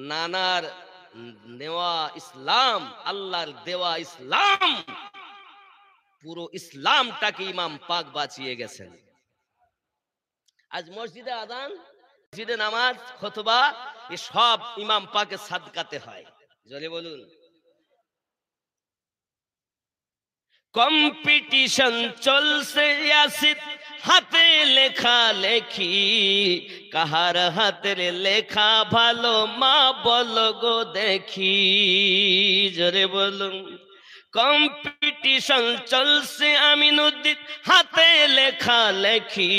নানার নেওয়া ইসলাম, আল্লাহর দেওয়া ইসলাম, পুরো ইসলামটাকে ইমাম পাক বাঁচিয়ে গেছেন। আজ মসজিদে আযান, মসজিদে নামাজ, খুতবা, এ সব ইমাম পাকের সাদকাতে হয়। জোরে বলুন। কম্পিটিশন চলছে আসিত হাতে লেখা লেখি, কাহার হাতের লেখা ভালো মা বলো গো দেখি। জোরে বলুন। কম্পিটিশন চলছে আমিনুদ্দিন হাতে লেখা লেখি,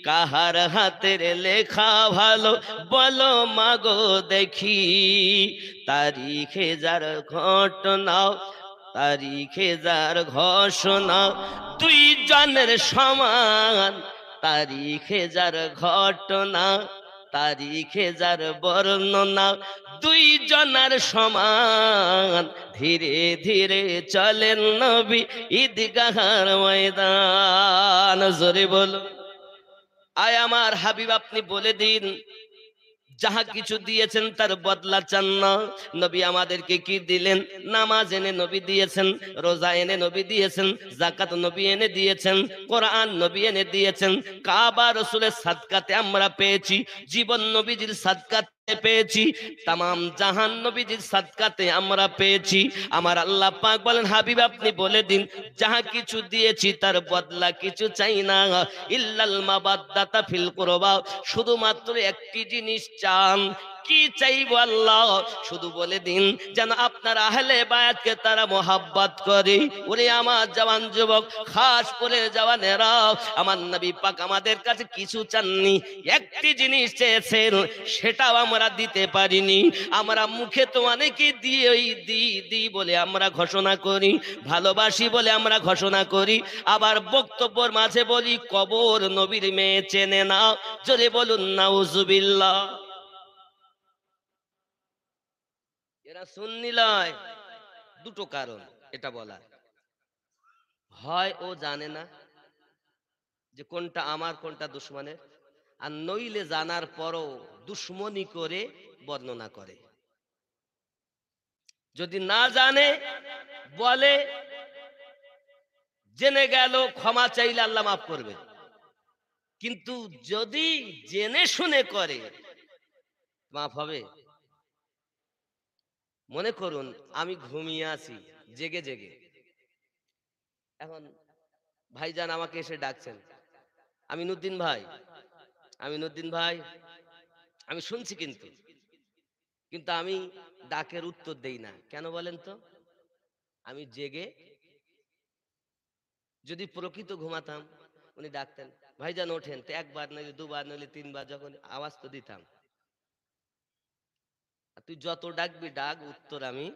কাহার হাতের লেখা ভালো বলো মাগো দেখি। তারিখে যার ঘটনা, তারিখে যার ঘোষণা দুই জনের সমান, তারিখে যার ঘটনা, তারিখে যার বর্ণনা দুই জনের সমান। ধীরে ধীরে চলেন নবী ঈদগাহর ময়দান। জোরে বলো। আয় আমার হাবিব, আপনি বলে দিন, যাহা কিছু দিয়েছেন তার বদলা চান না। নবী আমাদেরকে কি দিলেন? নামাজ এনে নবী দিয়েছেন, রোজা এনে নবী দিয়েছেন, যাকাত নবী এনে দিয়েছেন, কোরআন নবী এনে দিয়েছেন। কাবা রাসূলের সাদকাতে আমরা পেয়েছি, জীবন নবীজির সাদকাতে পেয়েছি, তামাম জাহান নবীজির সাদকাতে আমরা পেয়েছি। আমার আল্লাহ পাক বলেন, হাবিব আপনি বলে দিন, যাহা কিছু দিয়েছি তার বদলা কিছু চাই না। ইল্লাল মাবাদ্দাতা ফিল কুরবা, শুধুমাত্র একটি জিনিস চান। কি চাইবো আল্লাহ? শুধু বলে দিন যেন আপনার আহলে বায়াতকে তারা মোহাব্বত করে। ওরে আমার জওয়ান যুবক, খাস করে জওয়ানেরা, আমার নবী পাক আমাদের কাছে কিছু চাননি, একটি জিনিস চেয়েছেন, সেটাও আমরা দিতে পারিনি। আমরা মুখে তো অনেকে দিই বলে আমরা ঘোষণা করি, ভালোবাসি বলে আমরা ঘোষণা করি, আবার বক্তব্যের মাঝে বলি কবর নবীর মেয়ে চেনে না। জোরে বলুন নাউজুবিল্লাহ। এরা সুন্নি লয়। দুটো কারণ এটা বলা, হয় ও জানে না যে কোনটা আমার কোনটা দুশ্মনের, আর নইলে জানার পরও দুশ্মনী করে বর্ণনা করে। যদি না জানে বলে, জেনে গেল ক্ষমা চাইলে আল্লাহ মাফ করবে, কিন্তু যদি জেনে শুনে করে মাফ হবে? মনে করুন আমি ঘুমিয়ে আছি জেগে জেগে, এখন ভাইজান আমাকে এসে ডাকছেন, আমিনুদ্দিন ভাই, আমিনুদ্দিন ভাই, আমি শুনছি কিন্তু কিন্তু আমি ডাকের উত্তর দেই না। কেন বলেন তো? আমি জেগে, যদি প্রকৃত ঘুমাতাম উনি ডাকতেন, ভাইজান ওঠেন, তো একবার নইলে দুবার নইলে তিনবার যখন আওয়াজ তো দিতাম। তুই যত ডাকবি ডাক, উত্তর আমি।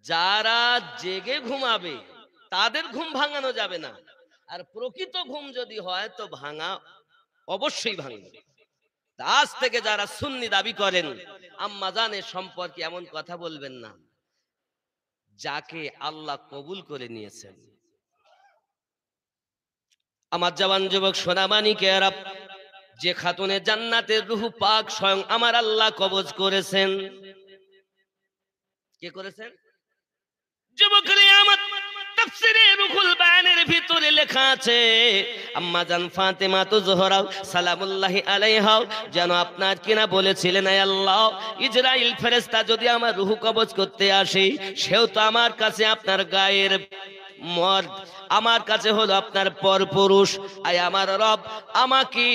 যারা জেগে ঘুমাবে তাদের ঘুম ভাঙানো যাবে না, আর প্রকৃত ঘুম যদি হয় তো ভাঙা অবশ্যই ভাঙবে। আজ থেকে যারা সুন্নি দাবি করেন, আম্মা জানের সম্পর্কে এমন কথা বলবেন না যাকে আল্লাহ কবুল করে নিয়েছেন। আমার জওয়ান যুবক সোনামানিকেরা, যে খাতুনে জান্নাতের রূহ পাক স্বয়ং আমার আল্লাহ কবজ করেছেন। কে করেছেন? যুবকরে আমার তাফসীরে রুহুল বায়ানের ভিতরে লেখা আছে, আম্মা জান ফাতেমা তো জোহরা সালামুল্লাহি আলাইহা যেন আপনার কিনা বলেছিলেন, আয় আল্লাহ, ইজরাইল ফেরেশতা যদি আমার রূহ কবজ করতে আসে, সেও তো আমার কাছে আপনার গায়ের মর্দ, আমার কাছে হলো আপনার পরপুরুষ। আয় আমার রব, আমাকে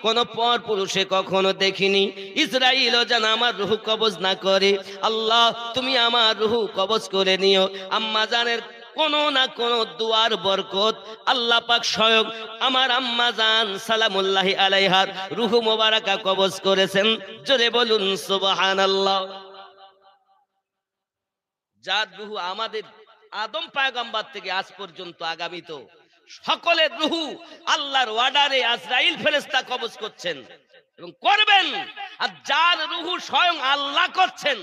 কোন পরপুরুষে কখনো দেখিনি, ইসরাইলও যেন আমার রূহ কবজ না করে। আল্লাহ তুমি আমার রূহ কবজ করে নিও। আম্মা জানের কোন না কোন দুয়ার বরকত আল্লাহ পাক স্বয়ং আমার আম্মা জান সালামুল্লাহি আলাইহার রূহ মোবারকা কবজ করেছেন। জোরে বলুন সুবহানাল্লাহ। যার রূহ আমাদের আদম পয়গম্বর থেকে আজ পর্যন্ত আগামীত সকলের রূহ আল্লাহর অর্ডারে আজরাইল ফেরেশতা কবজ করছেন এবং করবেন, আর যার রূহ স্বয়ং আল্লাহ করছেন।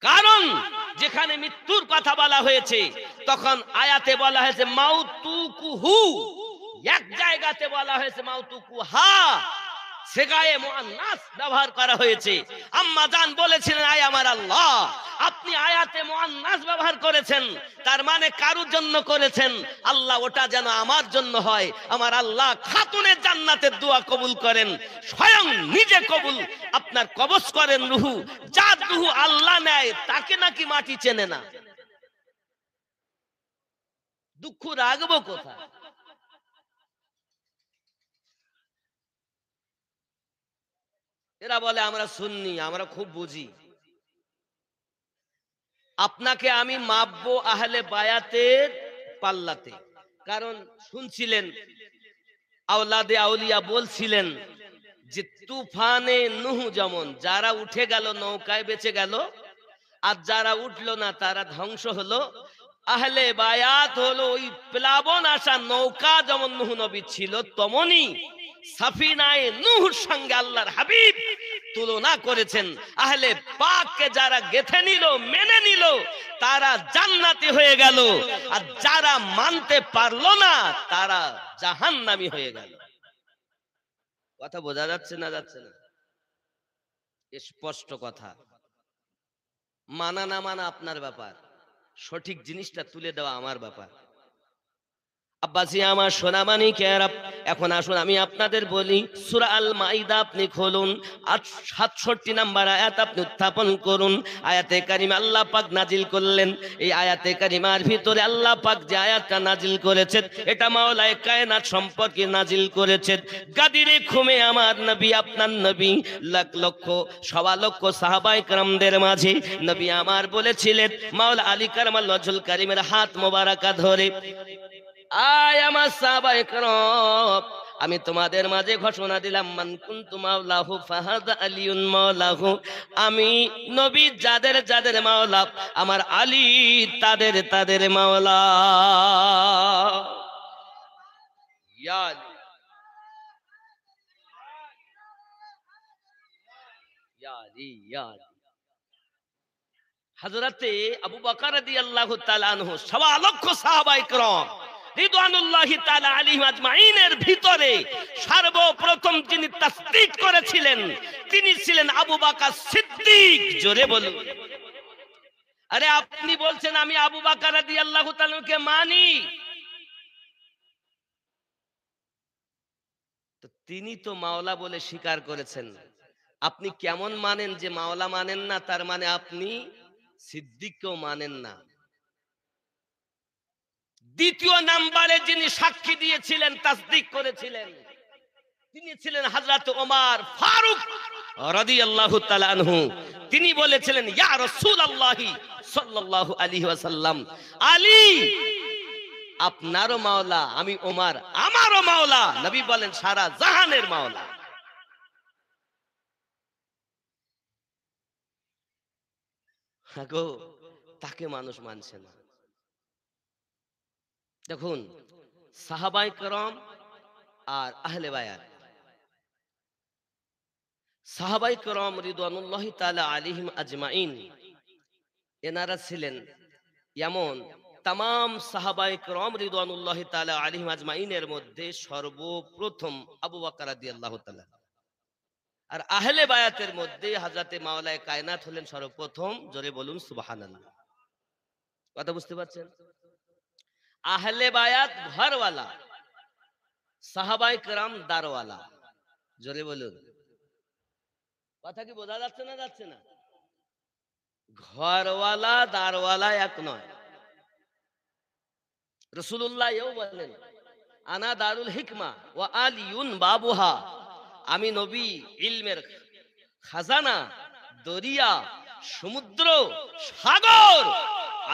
কারণ যেখানে মৃত্যুর কথা বলা হয়েছে তখন আয়াতে বলা হয়েছে মাউতুকুহু, এক জায়গাতে বলা হয়েছে মাউতুকুহা। সেগায়ে মুআন্নাস ব্যবহার করা হয়েছে। আম্মা জান বলেছিলেন, আয় আমার আল্লাহ, আপনি আয়াতে মুআন্নাস ব্যবহার করেছেন, তার মানে কারুর জন্য করেছেন, আল্লাহ ওটা যেন আমার জন্য হয়। আমার আল্লাহ খাতুনে জান্নাতের দোয়া কবুল করেন, স্বয়ং নিজে কবুল আপনার কবজ করেন রুহু। যার রুহু আল্লাহ নেয় তাকে নাকি মাটি চেনে না। দুঃখ রাখবো কোথায়? এরা বলে আমরা সুন্নি, আমরা খুব বুঝি। আপনাকে আমি মাপবো আহলে বায়াতের পাল্লাতে। কারণ শুনছিলেন আওলাদে আউলিয়া বলছিলেন যে তুফানে নূহ যেমন যারা উঠে গেল নৌকায় বেঁচে গেল, আর যারা উঠলো না তারা ধ্বংস হলো, আহলে বায়াত হলো ওই প্লাবন আসা নৌকা যেমন নূহ নবী ছিল, তেমনি সাফিনায়ে নূহর সঙ্গে আল্লাহর হাবিব তুলনা করেছেন। আহলে পাককে যারা গেথে নিল, মেনে নিল, তারা জান্নাতি হয়ে গেল, আর যারা মানতে পারলো না তারা জাহান্নামী হয়ে গেল। কথা বোঝা যাচ্ছে না? যাচ্ছে না? স্পষ্ট কথা। মানা না মানা আপনার ব্যাপার, সঠিক জিনিসটা তুলে দেওয়া আমার ব্যাপার। আব্বাসি আমার সোনামানি কেরা, এখন আসুন আমি আপনাদের বলি, সূরা আল মাইদা আপনি খুলুন, 67 নম্বর আয়াত আপনি উত্থাপন করুন। আয়াতে কারিমা আল্লাহ পাক নাজিল করলেন। এই আয়াতে কারিমার ভিতরে আল্লাহ পাক যে আয়াতটা নাজিল করেছেন, এটা মাওলায়ে কায়নাত সম্পর্কে নাজিল করেছেন। গাদিরে খুমে আমার নবী, আপনার নবী, লাখ লক্ষ সওয়া লক্ষ সাহাবায়ে কেরামদের মাঝে নবী আমার বলেছিলেন, মাওলা আলী কারামাল্লাহু ওয়াজহুল কারীমের হাত মোবারকা ধরে, আয় আমার সাহাবায়ে কেরাম, আমি তোমাদের মাঝে ঘোষণা দিলাম, মান কুনতু মাওলাহু ফাহাদা আলিয়ুন মাওলাহু, আমি নবী যাদের যাদের মাওলা, আমার আলী তাদের তাদের মাওলা। ইয়া আলী, ইয়া আলী, ইয়া আলী। হযরতে আবু বকর রাদিয়াল্লাহু তাআলা আনহু সওয়া লক্ষ সাহাবায়ে কেরাম রিদওয়ানুল্লাহি তাআলা আলাইহিম আজমাইনের ভিতরে সর্বপ্রথম যিনি তাসদীক করেছিলেন তিনি ছিলেন আবু বকর সিদ্দিক। জোরে বলুন। আরে আপনি বলছেন আমি আবু বকর রাদিয়াল্লাহু তাআলাকে মানি, তো তিনি তো মাওলা বলে স্বীকার করেছেন। আপনি কেমন মানেন যে মাওলা মানেন না? তার মানে আপনি সিদ্দিককেও মানেন না। দ্বিতীয় নাম্বারে যিনি সাক্ষী দিয়েছিলেন, তাসদীক করেছিলেন, তিনি ছিলেন হযরত ওমর ফারুক রাদিয়াল্লাহু তাআলা আনহু। তিনি বলেছিলেন, ইয়া রাসূলুল্লাহি সাল্লাল্লাহু আলাইহি ওয়াসাল্লাম, আলী আপনারও মাওলা, আমি ওমর আমারও মাওলা। নবী বলেন সারা জাহানের মাওলা। গো, তাকে মানুষ মানছে না। দেখুন, সাহাবায়ে কেরাম আর আহলে বায়াত, সাহাবায়ে কেরাম রিদওয়ানুল্লাহি তাআলা আলাইহিম আজমাইন, এনারা ছিলেন এমন, तमाम সাহাবায়ে কেরাম রিদওয়ানুল্লাহি তাআলা আলাইহিম আজমাইনের মধ্যে সর্বপ্রথম আবু বকর রাদিয়াল্লাহু তাআলা, আর আহলে বায়াতের মধ্যে হযরতে মাওলায়ে কায়নাত হলেন সর্বপ্রথম। জোরে বলুন সুবহানাল্লাহ। কথা বুঝতে পারছেন? আহলে বায়াত ঘরওয়ালা, সাহাবায়ে কেরাম দারওয়ালা। জোরে বলুন। কথা কি বোঝা যাচ্ছে না? যাচ্ছে না? ঘরওয়ালা দারওয়ালা এক নয়। রাসূলুল্লাহ এও বলেন, আনা দারুল হিকমা ওয়া আলিয়ুন বাবুহা, আমি নবী ইলমের খাজানা, দরিয়া, সমুদ্র, সাগর,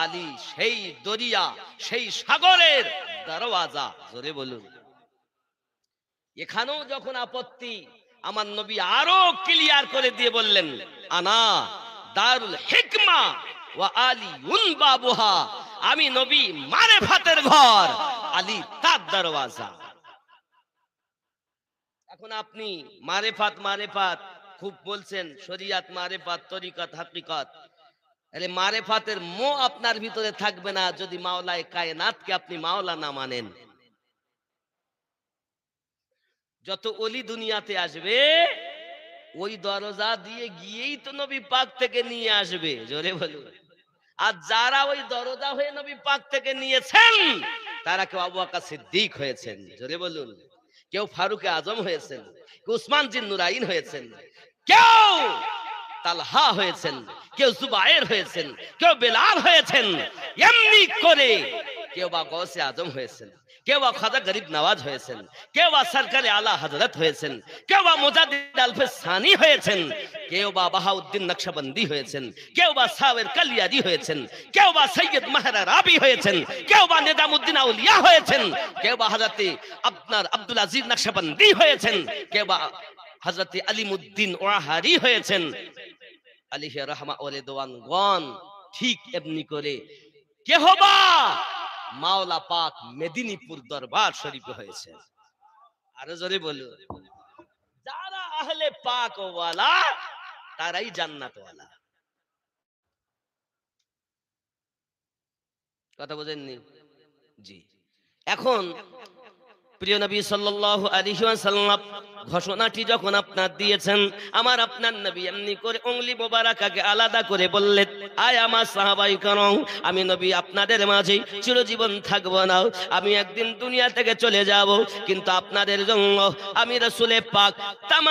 আলী সেই দরিয়া, সেই সাগরের দরওয়াজা। জোরে বলুন। এখানেও যখন আপত্তি, আমার নবী আরো ক্লিয়ার করে দিয়ে বললেন, আনা দারুল হিকমা ওয়া আলিয়ুন বাবুহা, আমি নবী মারেফাতের ঘর, আলী তার দরওয়াজা। এখন আপনি মারেফাত মারেফাত খুব বলছেন, শরিয়াত মারেফাত, তরিকত হাকিকত। আরে মারেফাতের মোহ আপনার ভিতরে থাকবে না যদি মাওলায়ে কায়নাতকে আপনি মাওলা না মানেন। যত ওলি দুনিয়াতে আসবে ওই দরজা দিয়ে গিয়েই তো নবী পাক থেকে নিয়ে আসবে, জোরে বলুন। আর যারা ওই দরজা হয়ে নবী পাক থেকে নিয়েছেন তারা কেউ আবু বকর সিদ্দিক হয়েছেন, জোরে বলুন, কেউ ফারুক আজম হয়েছেন, কেউ উসমান জিন নুরাইন হয়েছেন, কেউ তালহা হয়েছেন, কেউ জুবায়ের হয়েছেন, কেউ বেলাল হয়েছেন, এমনি করে কেউ বা গৌসে আজম হয়েছেন, কেউ বা খাজা গরিব নওয়াজ হয়েছেন, কেউ বা সরকারে আলা হযরত হয়েছেন, কেউ বা মুজাদ্দিদ আলফে সানি হয়েছেন, কেউ বা বাহাউদ্দিন নকশবন্দি হয়েছেন, কেউ বা সাবের কালিয়াদি হয়েছেন, কেউ বা সৈয়দ মাহরা রাবি হয়েছেন, কেউ বা নিজামুদ্দিন আউলিয়া হয়েছেন, কেউ বা হযরতে আপনার আব্দুল আজিজ নকশবন্দি হয়েছেন, কেউ বা হযরতে আলিমুদ্দিন ওয়াহারি হয়েছেন, আলিহি রহমা ওলে দোয়ানগণ। ঠিক এমনি করে কেহ বা মাওলা পাক মেদিনীপুর দরবার শরীফে হয়েছে। আরো জোরে বলুন, যারা আহলে পাক ওয়ালা তারাই জান্নাত ওয়ালা। কথা বোঝেননি? জি। এখন প্রিয় নবী সাল্লাল্লাহু আলাইহি ওয়াসাল্লাম ঘোষণাটি যখন আপনার দিয়েছেন, আমার আপনার নবী এমনি করে উংলি মোবারকাকে আলাদা করে বললেন, আয় আমার সাহাবায়ে কেরাম, আমি নবী আপনাদের মাঝে চিরজীবন থাকব না, আমি একদিন দুনিয়া থেকে চলে যাব, কিন্তু আপনাদের জন্য আমি রাসূলে পাক তাম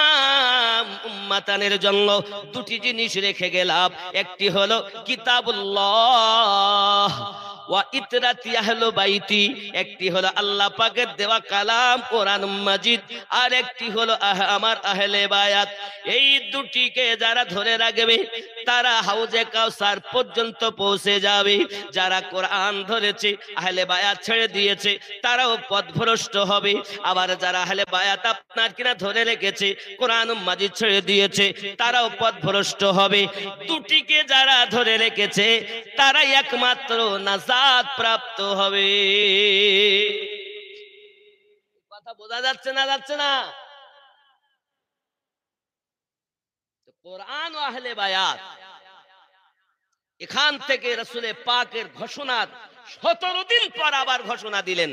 উম্মতানের জন্য দুটি জিনিস রেখে গেলাম। একটি হলো কিতাবুল্লাহ ওয়া ইতরাতি আহলে বাইতি, একটি হলো আল্লাহ পাকের দেওয়া কালাম কোরআন মাজিদ, আর একটি হলো আমার আহলে বায়াত। এই দুটিকে যারা ধরে রাখবে তারা হাউজে কাউসার পর্যন্ত পৌঁছে যাবে। যারা কোরআন ধরেছে, আহলে বায়াত ছেড়ে দিয়েছে, তারাও পথভ্রষ্ট হবে। আবার যারা আহলে বায়াত আপনার কিনা ধরে রেখেছে, কোরআন মাজিদ ছেড়ে দিয়েছে, তারাও পথভ্রষ্ট হবে। দুটিকে যারা ধরে রেখেছে তারাই একমাত্র নাজাত প্রাপ্ত হবে। কথা বোঝা যাচ্ছে না? যাচ্ছে না? কোরআন ও আহলে বায়াত, এখান থেকে রাসূলে পাকের ঘোষণার 17 দিন পর আবার ঘোষণা দিলেন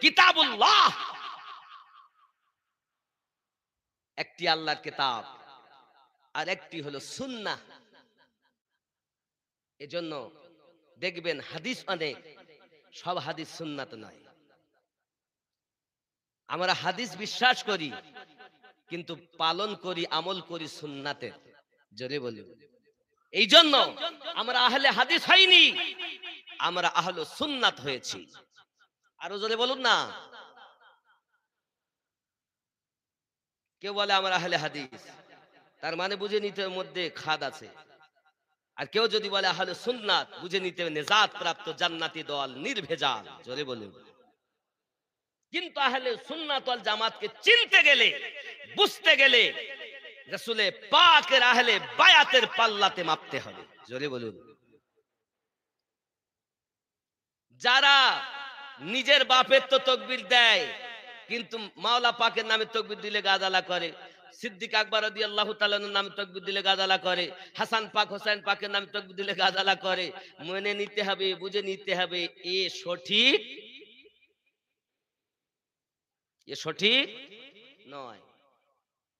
কিতাবুল্লাহ, একটি আল্লাহর কিতাব আর একটি হলো সুন্নাহ। এজন্য দেখবেন হাদিস অনেক, সব হাদিস সুন্নাত নয়। আমরা হাদিস বিশ্বাস করি কিন্তু পালন করি, আমল করি সুন্নাতের, জোরে বলি। এই জন্য আমরা আহলে হাদিস হইনি, আমরা আহলে সুন্নাত হয়েছি। আরো জোরে বলুন না। কেউ বলে আমরা আহলে হাদিস, তার মানে বুঝে নিতে মধ্যে খাদ আছে। আর কেউ যদি বলে আহলে সুন্নাত, বুঝে নিতে নেজাত প্রাপ্ত জান্নাতি দল নির্ভেজাল, জোরে বলুন। কিন্তু আহলে সুন্নাত ওয়াল জামাতকে চিনতে গেলে, বুঝতে গেলে রাসূলে পাকের আহলে বায়াতের পাল্লাতে মাপতে হবে, জোরে বলুন। যারা নিজের বাপের তো তাকবীর দেয়, কিন্তু মাওলা পাকের নামে তাকবীর দিলে গাদালা করে, সিদ্দিক আকবর রাদিয়াল্লাহু তাআলার নামে তাকবীর দিলে গাদালা করে, হাসান পাক হোসেন পাকের নামে তাকবীর দিলে গাদালা করে। মনে নিতে হবে, বুঝে নিতে হবে, এ সঠিক, এ সঠিক নয়।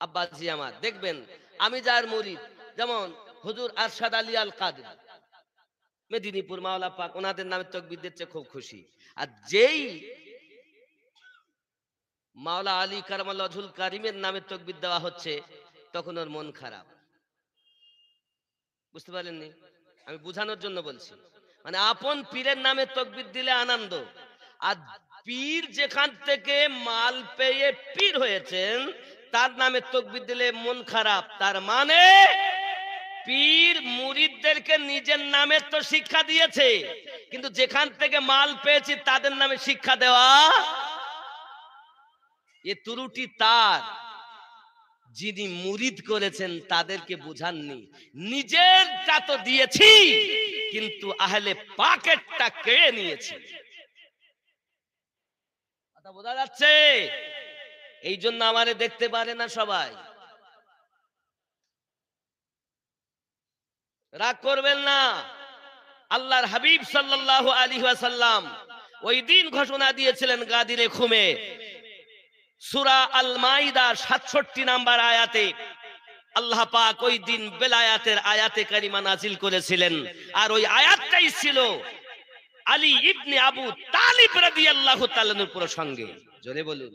আব্বাজি আমার দেখবেন, আমি যার মুরিদ, যেমন হুজুর আরশাদ আলী আল কাদরি মেদিনীপুর, মাওলা পাক ওনাদের নামে তাকবীর দিচ্ছে, খুব খুশি। আর যেই মাওলা আলী কারামাল্লাহুল কারিমের নামে তাকবীর দেওয়া হচ্ছে, তখন ওর মন খারাপ। বুঝতে পারেননি? আমি বোঝানোর জন্য বলছি। মানে আপন পীরের নামে তাকবীর দিলে আনন্দ, আর পীর যেখান থেকে মাল পেয়ে পীর হয়েছেন তার নামে তাকবীর দিলে মন খারাপ। তার মানে পীর মুরিদদেরকে নিজের নামে তো শিক্ষা দিয়েছে, কিন্তু যেখান থেকে মাল পেয়েছি তাদের নামে শিক্ষা দেওয়া, এ ত্রুটি তার। যিনি মুরিদ করেছেন তাদেরকে বুঝাননি, নিজেরটা তো দিয়েছি কিন্তু আহলে পাকেরটা কেড়ে নিয়েছি। কথা বোঝা যাচ্ছে? এই জন্য আমারে দেখতে পারে না সবাই। রাগ করবেন না। আল্লাহর হাবিব সাল্লাল্লাহু আলাইহি ওয়াসাল্লাম ওই দিন ঘোষণা দিয়েছিলেন গাদিরে খুমে, সূরা আল মাইদার 67 নম্বর আয়াতে আল্লাহ পাক ওই দিন বেলায়াতের আয়াতে কারিমা নাজিল করেছিলেন, আর ওই আয়াতটাই ছিল আলী ইবনে আবু তালিব রাদিয়াল্লাহু তাআলার প্রসঙ্গে। জোরে বলুন।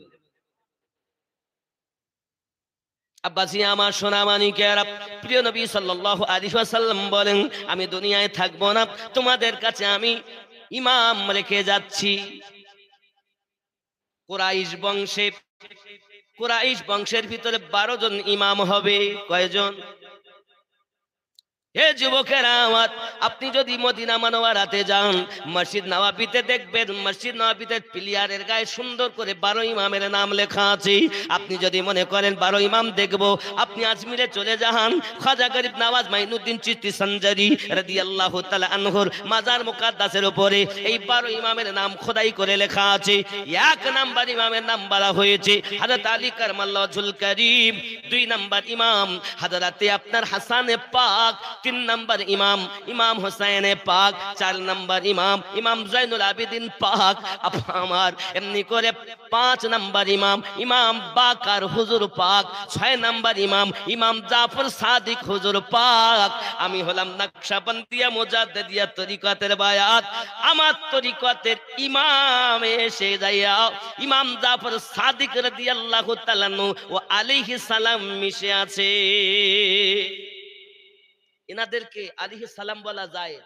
আব্বাসি আমার সোনা মানিকেরা, প্রিয় নবী সাল্লাল্লাহু আলাইহি ওয়াসাল্লাম বলেন, আমি দুনিয়ায় থাকবো না, তোমাদের কাছে আমি ইমাম রেখে যাচ্ছি। কুরাইশ বংশের ভিতরে 12 জন ইমাম হবে। কয়জন? হে যুবকেরা আমার, আপনি যদি মদিনা মুনাওয়ারাতে যান, মসজিদ নববীতে দেখবেন, মসজিদ নববীতে প্লিয়ারের গায়ে সুন্দর করে 12 ইমামের নাম লেখা আছে। আপনি যদি মনে করেন 12 ইমাম দেখবো, আপনি আজমিরে চলে যান, খাজা গরিব নওয়াজ মাইনুদ্দিন চিশতি সঞ্জারি রাদিয়াল্লাহু তাআলা আনহুর মাজার মুকাদ্দাসের উপরে এই 12 ইমামের নাম খোদাই করে লেখা আছে। 1 নাম্বার ইমামের নাম বলা হয়েছে হযরত আলী কাররামাল্লাহু ওয়াজহুল কারীম। 2 নাম্বার ইমাম হযরতে আপনার হাসানে পাক। 3 নাম্বার ইমাম ইমাম হোসেনে পাক। 4 নাম্বার ইমাম ইমাম জাইনুল আবেদিন পাক। আমার এমনি করে 5 নাম্বার ইমাম ইমাম বাকার হুজুর পাক। 6 নাম্বার ইমাম ইমাম জাফর সাদিক হুজুর পাক। আমি হলাম নকশবন্দিয়া মুজাদ্দিদিয়া তরিকতের বায়াত। আমার তরিকতের ইমাম এসে যাইয়া ইমাম জাফর সাদিক রাদিয়াল্লাহু তাআলা ও আলাইহিস সালাম মিশে আছে। এনাদেরকে আলাইহিস সালাম বলা যায়,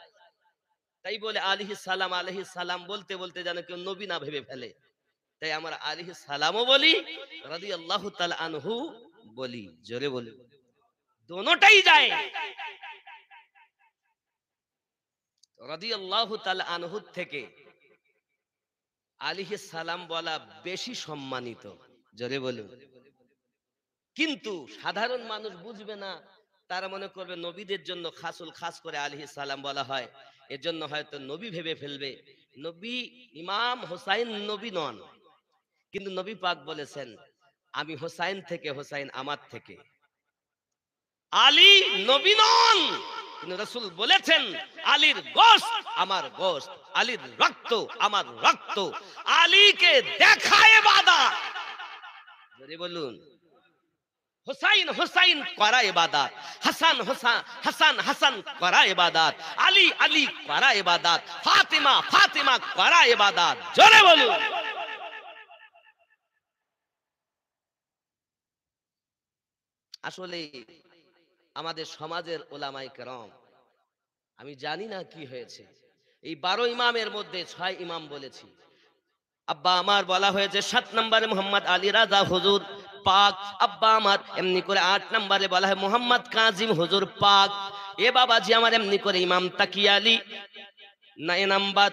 তাই বলে আলাইহিস সালাম বলতে বলতে যেন কেউ নবী না ভেবে ফেলে, তাই আমরা আলাইহিস সালামও বলি, রাদিয়াল্লাহু তাআলা আনহু বলি। জোরে বলি, দোনোটাই যায়। রাদিয়াল্লাহু তাআলা আনহু থেকে আলাইহিস সালাম বলা বেশি সম্মানিত। জোরে বলুন। কিন্তু সাধারণ মানুষ বুঝবে না, তারা মনে করবে নবীদের জন্য খাস করে আলাইহিস সালাম বলা হয়, এর জন্য হয়তো নবী ভেবে ফেলবে। নবী ইমাম হোসাইন নবী নন, কিন্তু নবী পাক বলেছেন আমি হোসাইন থেকে, হোসাইন আমার থেকে। আলী নবী নন, কিন্তু রাসূল বলেছেন আলীর গোশত আমার গোশত, আলীর রক্ত আমার রক্ত। আলীকে দেখা ইবাদত। জোরে বলুন। হুসাইন হুসাইন করা ইবাদত, হাসান হাসান করা ইবাদত, আলী আলী করা ইবাদত, ফাতিমা করা ইবাদত। জোরে বলুন। আসলে আমাদের সমাজের ওলামায়ে কেরাম, আমি জানি না কি হয়েছে, এই 12 ইমামের মধ্যে 6 ইমাম বলেছি। আব্বা আমার বলা হয়েছে 7 নম্বরে মোহাম্মদ আলী রাজা হুজুর পাক। আব্বা আমার এমনি করে 8 নম্বরে বলা হয় মোহাম্মদ কাজিম হুজুর পাক। এ বাবাজি আমার এমনি করে ইমাম তাকি আলী 9 নাম্বার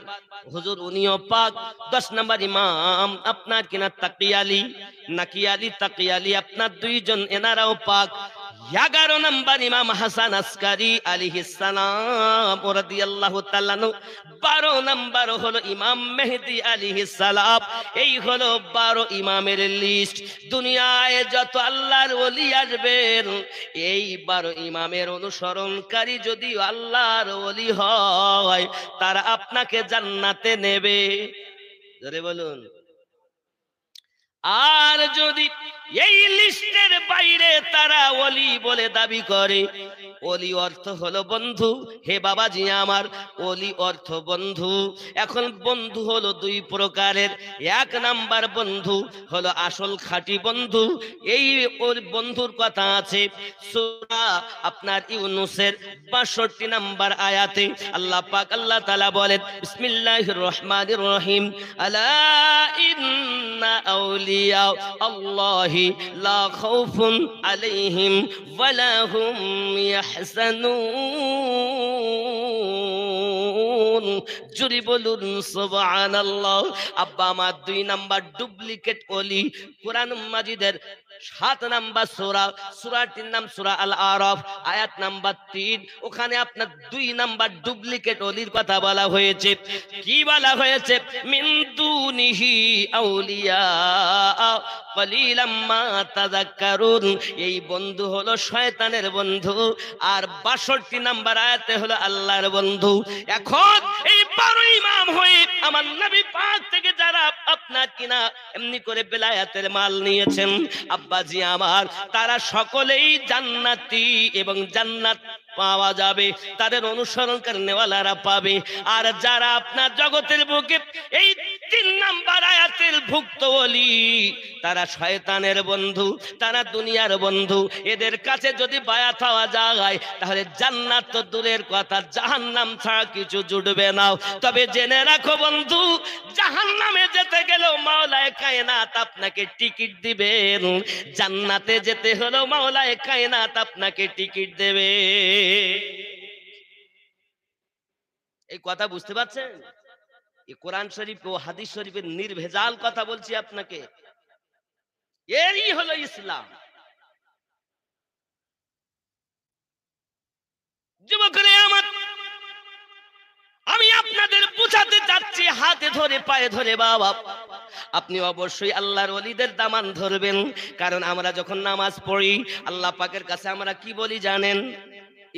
হুজুর উনিও পাক। 10 নাম্বার ইমাম আপনার কিনা তাকি আলী, নাকি আলী তাকি আলী আপনার 2 জন, এনারাও পাক। 11 নাম্বার ইমাম হাসান আসকারি আলাইহিস সালাম রাদিয়াল্লাহু তাআলা। 12 নাম্বার হলো ইমাম মেহেদী আলাইহিস সালাম। এই হলো 12 ইমামের লিস্ট। দুনিয়ায় যত আল্লাহর ওলি আসবেন, এই 12 ইমামের অনুসরণকারী যদি আল্লাহর ওলি হয়, তারা আপনাকে জান্নাতে নেবে। জোরে বলুন। আর যদি এই লিস্টের বাইরে তারা ওলি বলে দাবি করে, ওলি অর্থ হলো বন্ধু। হে বাবাজি আমার, ওলি অর্থ বন্ধু। এখন বন্ধু হলো 2 প্রকারের। 1 নাম্বার বন্ধু হলো আসল খাঁটি বন্ধু। এই ওর বন্ধুর কথা আছে সূরা আপনার ইউনূসের 62 নাম্বার আয়াতে। আল্লাহ পাক আল্লাহ তাআলা বলেন বিসমিল্লাহির রহমানির রহিম, আলা ইন্না আউলিয়া আল্লাহি লা খাউফুন আলাইহিম ওয়ালা হুম ইয়াহজানুন। জোরে বলুন সুবহানাল্লাহ। আব্বা আমার 2 নাম্বার ডুপ্লিকেট ওলি কোরআন মাজিদের 7 নাম্বার সূরাটির নাম সূরা আল আরাফ, আয়াত নাম্বার 3। ওখানে আপনার 2 নাম্বার ডুপ্লিকেট ওলির কথা বলা হয়েছে। কি বলা হয়েছে? মিন দুনিহি আউলিয়া কলিলাম মা তাযাক্কারুন। এই বন্ধু হলো শয়তানের বন্ধু। আর 62 নাম্বার আয়াতে হলো আল্লাহর বন্ধু। এখন এই 12 ইমাম হয়ে আমার নবী পাক থেকে যারা আপনার কিনা এমনি করে বেলায়াতের মাল নিয়েছেন আব্বাজি আমার, তারা সকলেই জান্নাতি এবং জান্নাত পাওয়া যাবে, তাদের অনুসরণকারী নেওয়ালারা পাবে। আর যারা আপনার জগতের বুকে এই 3 নাম্বার আয়াতের ভুক্ত ওলি, তারা শয়তানের বন্ধু, তারা দুনিয়ার বন্ধু। এদের কাছে যদি বায়াত হওয়া যায় তাহলে জান্নাত তো দূরের কথা, জাহান্নাম ছাড়া কিছু জুটবে না। তবে জেনে রাখো বন্ধু, জাহান্নামে যেতে গেলেও মাওলায়ে কায়নাত আপনাকে টিকিট দিবেন, জান্নাতে যেতে হলেও মাওলায়ে কায়নাত আপনাকে টিকিট দেবে। এই কথা বুঝতে পারছেন? এই কোরআন শরীফ ও হাদিস শরীফের নির্ভেজাল কথা বলছি আপনাকে। এরই হলো ইসলাম। যুবকরা আমার, আমি আপনাদের বুঝাতে চাচ্ছি, হাতে ধরে পায়ে ধরে বাবা, আপনি অবশ্যই আল্লাহর ওলিদের দামান ধরবেন। কারণ আমরা যখন নামাজ পড়ি আল্লাহ পাকের কাছে আমরা কি বলি জানেন?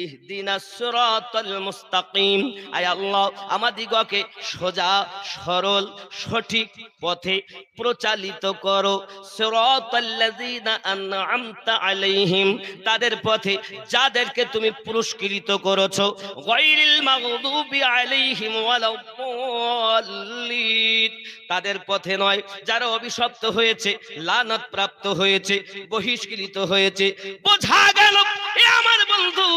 ইহদিনাস সিরাতাল মুস্তাকিম, আয় আল্লাহ আমাদিগকে সোজা সরল সঠিক পথে প্রচালিত করো। সিরাতাল্লাযিনা আন'আমতা আলাইহিম, তাদের পথে যাদেরকে তুমি পুরস্কৃত করেছো। গায়রিল মাগদুবি আলাইহিম ওয়ালাদ-দাল্লিন, তাদের পথে নয় যারা অভিশপ্ত হয়েছে, লানত প্রাপ্ত হয়েছে, বহিষ্কৃত হয়েছে। বোঝা গেল এ আমার বন্ধু,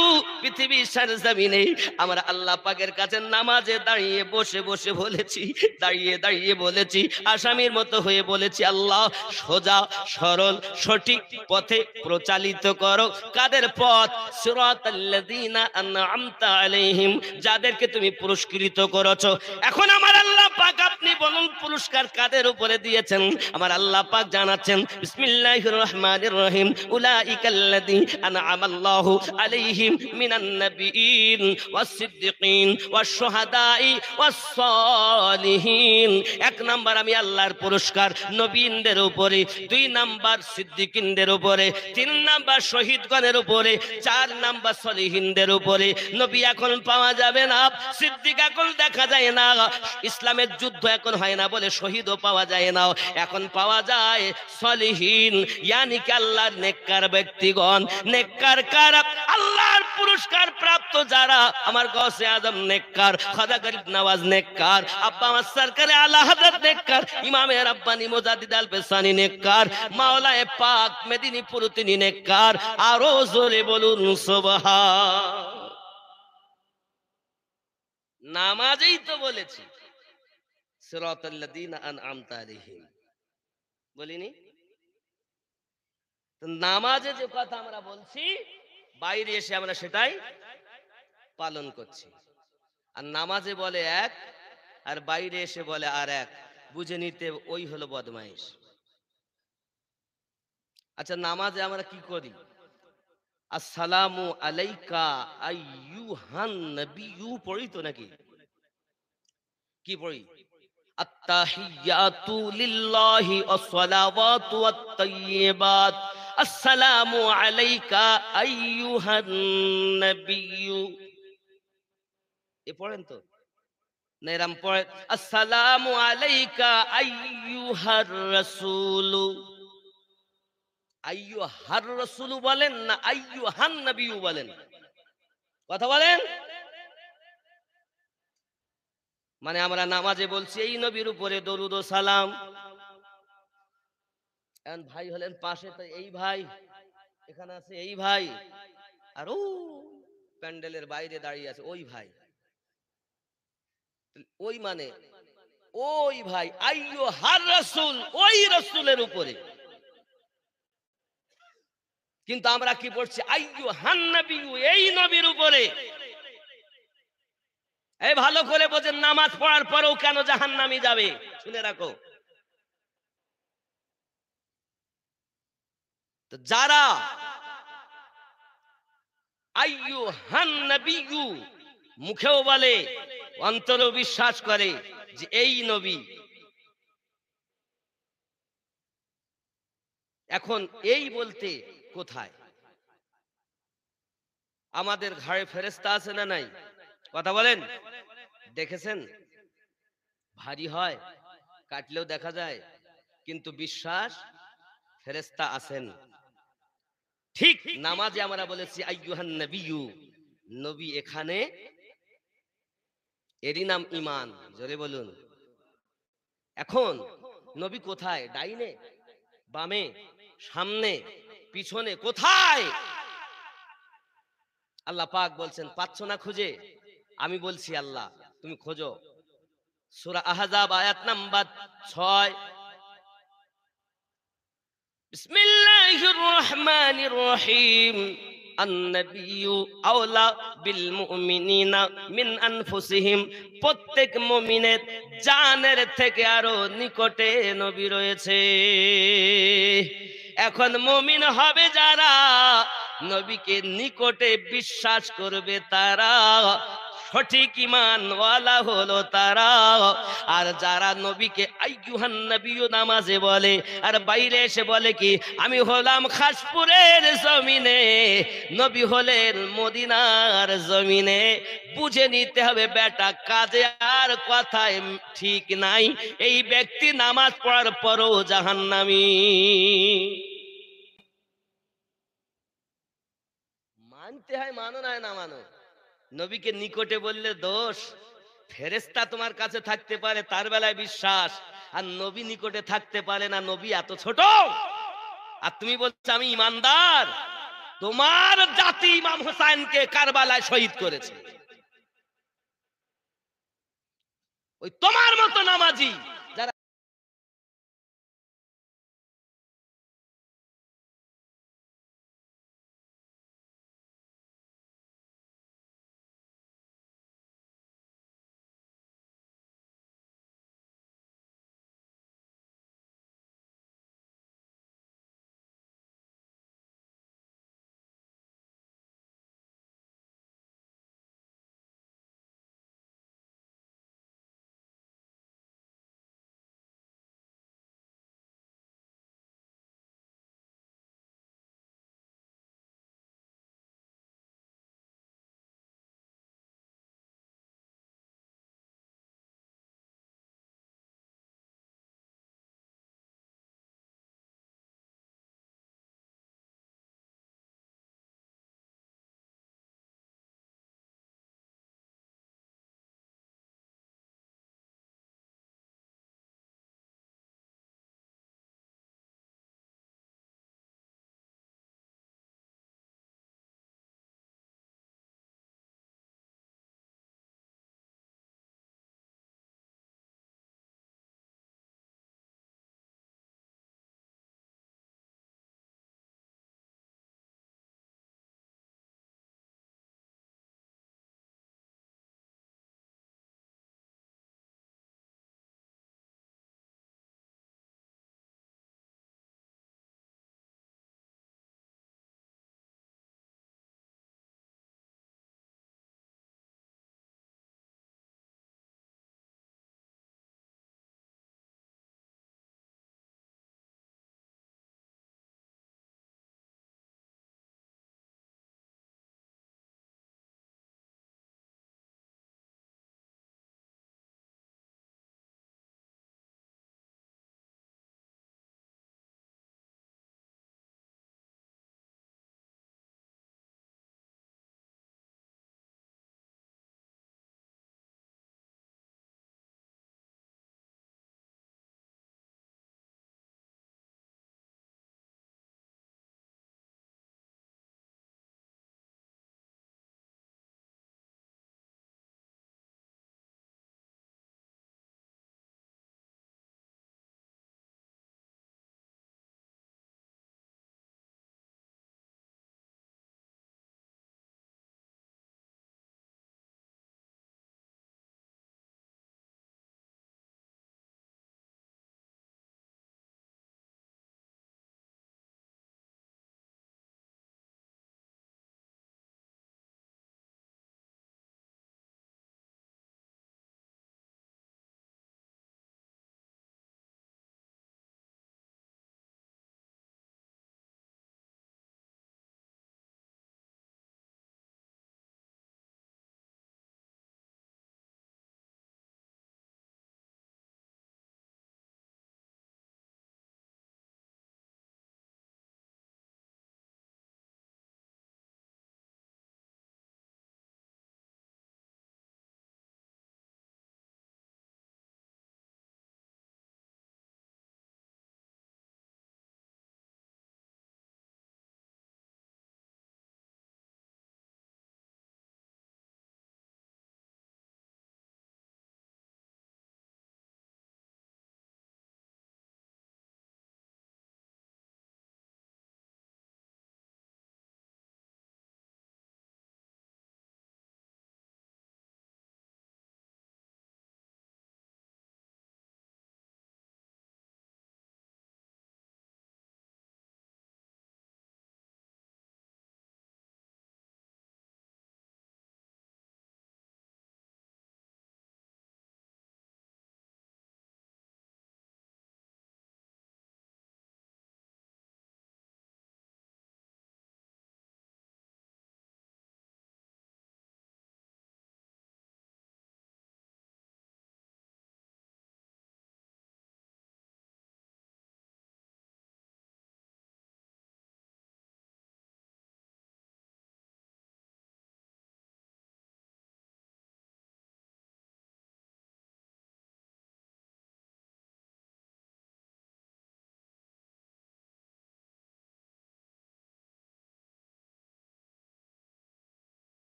পৃথিবীর সরজমিনে আমরা আল্লাহ পাকের কাছে নামাজে দাঁড়িয়ে বসে বসে বলেছি, দাঁড়িয়ে দাঁড়িয়ে বলেছি, আসামির মতো হয়ে বলেছি, আল্লাহ সোজা সরল সঠিক পথে প্রচালিত করো। কাদের পথ? সিরাতাল্লাযিনা আন'আমতা আলাইহিম, যাদেরকে তুমি পুরস্কৃত করেছো। এখন আমার আল্লাহ পাক আপনি বলুন পুরস্কার কাদের উপরে দিয়েছেন? আমার আল্লাহ পাক জানাচ্ছেন, বিসমিল্লাহির রহমানির রহিম, উলাইকাল্লাযী আন'আমাল্লাহু আলাইহিম মিনান নাবিয়্যিন ওয়াস সিদ্দিকিন ওয়াস শুহাদাই ওয়াস সালিহিন। 1 নাম্বার আমি আল্লাহর পুরস্কার নবীনদের উপরে, 2 নাম্বার সিদ্দিকিনদের উপরে, 3 নাম্বার শহীদগণের উপরে, 4 নাম্বার সলিহিনদের উপরে। নবী এখন পাওয়া যাবে না, সিদ্দিক এখন দেখা যায় না, ইসলামের যুদ্ধ এখন হয় না বলে শহীদও পাওয়া যায় না, এখন পাওয়া যায় সলিহিন, ইয়ানি কি আল্লাহর নেককার ব্যক্তিগণ। নেককার কারা? আল্লাহর পুরস্কার প্রাপ্ত যারা, আমার গৌসে আজম নেককার, খাজা গরিব নওয়াজ নেককার, আব্বা আমার সরকারে আলা হযরত নেককার, ইমামে রাব্বানি মুজাদ্দিদ আল পেসানি নেককার, মাওলায়ে পাক মেদিনীপুর তিনি নেককার। আরো জোরে বলুন সুবহান। নামাজেই তো বলেছি সিরাতাল্লাযিনা আন'আমতা আলাইহিম, বলিনি? তো নামাজে যে কথা আমরা বলছি, বাইরে এসে আমরা সেটাই পালন করছি। আর নামাজে বলে এক, আর বাইরে এসে বলে আর এক, বুঝে নিতে ওই হলো বদমাইশ। আচ্ছা, নামাজে আমরা কি করি? আসসালামু আলাইকা আইয়ুহান নবিয়্যু পড়ি তো নাকি? কি পড়ি? আত্তাহিয়াতু লিল্লাহি ওয়াস-সালাওয়াতু ওয়াত-তাইয়্যিবাত, আসসালামু আলাইকা আইয়ুহান নবিয়্যু। এ পড়েন তো না? এরম পড়ে আসসালামু আলাইকা আইয়ুহার রাসূলু। আইয়ুহার রাসূলু বলেন না আইয়ুহান নবিয়্যু বলেন? কথা বলেন। মানে আমরা নামাজে বলছি এই নবীর উপরে দরুদ ও সালাম। এখন ভাই হলেন পাশে, তো এই ভাই এখানে আছে, এই ভাই, আর ও প্যান্ডেলের বাইরে দাঁড়িয়ে আছে ওই ভাই। ওই মানে ওই ভাই আইয়ুহার রাসূল, ওই রাসূলের উপরে। কিন্তু আমরা কি পড়ছি? আইয়ুহান নবিয়্যু, এই নবীর উপরে। এই ভালো করে বোঝেন, নামাজ পড়ার পরেও কেন জাহান্নামী যাবে, শুনে রাখো। তো যারা আইয়ুহান নবিয়্যু মুখেও বলে, অন্তরেও বিশ্বাস করে যে এই নবী, এখন এই বলতে কোথায়? আমাদের ঘাড়ে ফেরেশতা আছে না নাই? কথা বলেন। দেখেছেন? ভারী হয়, কাটলেও দেখা যায়, কিন্তু বিশ্বাস ফেরেশতা আছেন। ঠিক নামাজে আমরা বলেছি আইয়ুহান নবিয়্যু, নবী এখানে, এরই নাম ঈমান। জোরে বলুন। এখন নবী কোথায়? ডাইনে, বামে, সামনে, পিছনে, কোথায়? আল্লাহ পাক বলছেন পাচ্ছ না খুঁজে? আমি বলছি আল্লাহ তুমি খোঁজো। সূরা আহজাব আয়াত নাম্বার 6। বিসমিল্লাহির রহমানির রহিম। আন-নাবিয়্যু আওলা বিল মুমিনিনা মিন আনফুসিহিম। প্রত্যেক মুমিনের জানের থেকে আরো নিকটে নবী রয়েছে। এখন মুমিন হবে যারা, নবীকে নিকটে বিশ্বাস করবে তারা, সঠিক ঈমানওয়ালা হলো তারা। আর যারা নবীকে আইয়ুহান নবিয়্যু নামাজে বলে আর বাইরে এসে বলে কি আমি হলাম খাসপুরের জমিনে, নবী হলেন মদিনার জমিনে, বুঝে নিতে হবে বেটা কাজে আর কথায় ঠিক নাই, এই ব্যক্তি নামাজ পড়ার পরও জাহান্নামী। মানতে হয়, মানো না না মানো। নবীকে নিকটে বললে দোষ। ফেরেশতা তোমার কাছে থাকতে পারে, তার বেলায় বিশ্বাস, আর নবী নিকটে থাকতে পারে না, নবী এত ছোট। আর তুমি বলছো আমি ইমানদার। তোমার জাতি ইমাম হোসেনকে কারবালায় শহীদ করেছে, ওই তোমার মতো নামাজি